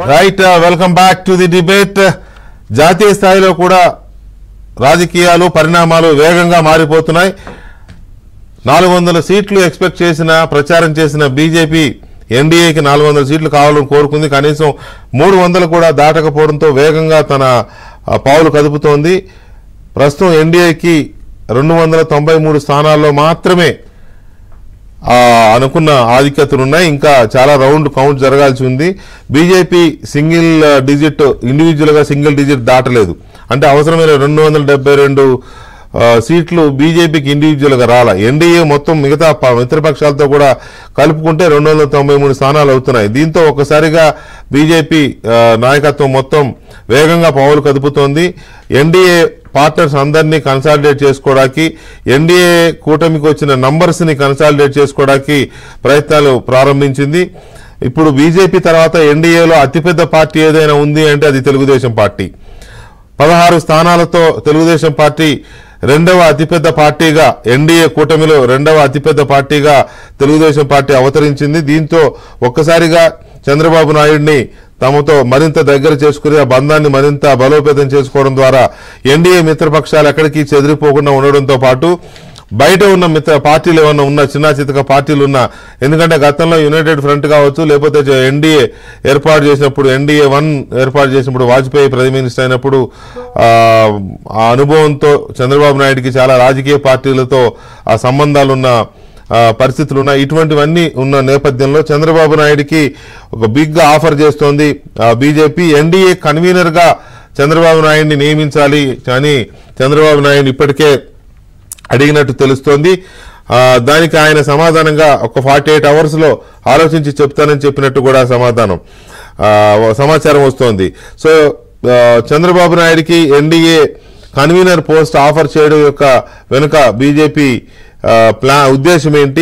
Right welcome back to the debate. జాతీయ స్థాయిలో కూడా రాజకీయాలు పరిణామాలు వేగంగా మారిపోతున్నాయి. 400 సీట్లు ఎక్స్పెక్ట్ చేసిన ప్రచారం చేసిన బీజేపీ ఎన్డీఏకి 400 సీట్లు కావాలని కోరుకుంది. కనీసం 300 కూడా దాటకపోవడంతో వేగంగా తన పావులు కదుపుతోంది. ప్రస్తుతం ఎన్డీఏకి 293 స్థానాల్లో మాత్రమే అనుకున్న ఆధిక్యతలు ఉన్నాయి. ఇంకా చాలా రౌండ్ కౌంట్ జరగాల్సి ఉంది. బీజేపీ సింగిల్ డిజిట్ ఇండివిజువల్ గా సింగిల్ డిజిట్ దాటలేదు. అంటే అవసరమైన 272 సీట్లు బీజేపీకి ఇండివిజువల్ గా రాల. ఎన్డీఏ మొత్తం మిగతా మిత్రపక్షాలతో కూడా కలుపుకుంటే 293 స్థానాలు అవుతున్నాయి. దీంతో ఒక్కసారిగా బీజేపీ నాయకత్వం మొత్తం వేగంగా పావులు కదుపుతోంది. ఎన్డీఏ పార్ట్నర్స్ అందరినీ కన్సాలిడేట్ చేసుకోవడానికి, ఎన్డీఏ కూటమికి వచ్చిన నంబర్స్ ని కన్సాలిడేట్ చేసుకోవడానికి ప్రయత్నాలు ప్రారంభించింది. ఇప్పుడు బీజేపీ తర్వాత ఎన్డీఏలో అతిపెద్ద పార్టీ ఏదైనా ఉంది అంటే అది తెలుగుదేశం పార్టీ. 16 స్థానాలతో తెలుగుదేశం పార్టీ రెండవ అతిపెద్ద పార్టీగా, ఎన్డీఏ కూటమిలో రెండవ అతిపెద్ద పార్టీగా తెలుగుదేశం పార్టీ అవతరించింది. దీంతో ఒక్కసారిగా చంద్రబాబు నాయుడిని తమతో మరింత దగ్గర చేసుకుని ఆ బంధాన్ని మరింత బలోపేతం చేసుకోవడం ద్వారా ఎన్డీఏ మిత్రపక్షాలు ఎక్కడికి చెదిరిపోకుండా ఉండడంతో పాటు బయట ఉన్న మిత్ర పార్టీలు ఏమన్నా ఉన్న చిన్న చితక పార్టీలు ఉన్నా, ఎందుకంటే గతంలో యునైటెడ్ ఫ్రంట్ కావచ్చు, లేకపోతే ఎన్డీఏ ఏర్పాటు చేసినప్పుడు ఎన్డీఏ 1 ఏర్పాటు చేసినప్పుడు వాజ్పేయి ప్రైమ్ మినిస్టర్ అయినప్పుడు ఆ అనుభవంతో చంద్రబాబు నాయుడికి చాలా రాజకీయ పార్టీలతో ఆ సంబంధాలున్న పరిస్థితులు ఉన్నాయి. ఇటువంటివన్నీ ఉన్న నేపథ్యంలో చంద్రబాబు నాయుడికి ఒక బిగ్ ఆఫర్ చేస్తోంది బీజేపీ. ఎన్డీఏ కన్వీనర్ గా చంద్రబాబు నాయుడిని నియమించాలి అని చంద్రబాబు నాయుడు ఇప్పటికే అడిగినట్టు తెలుస్తోంది. దానికి ఆయన సమాధానంగా ఒక 48 అవర్స్ లో ఆలోచించి చెప్తానని చెప్పినట్టు కూడా సమాచారం వస్తోంది. సో చంద్రబాబు నాయుడికి ఎన్డీఏ కన్వీనర్ పోస్ట్ ఆఫర్ చేయడం యొక్క వెనుక బీజేపీ ఉద్దేశం ఏంటి?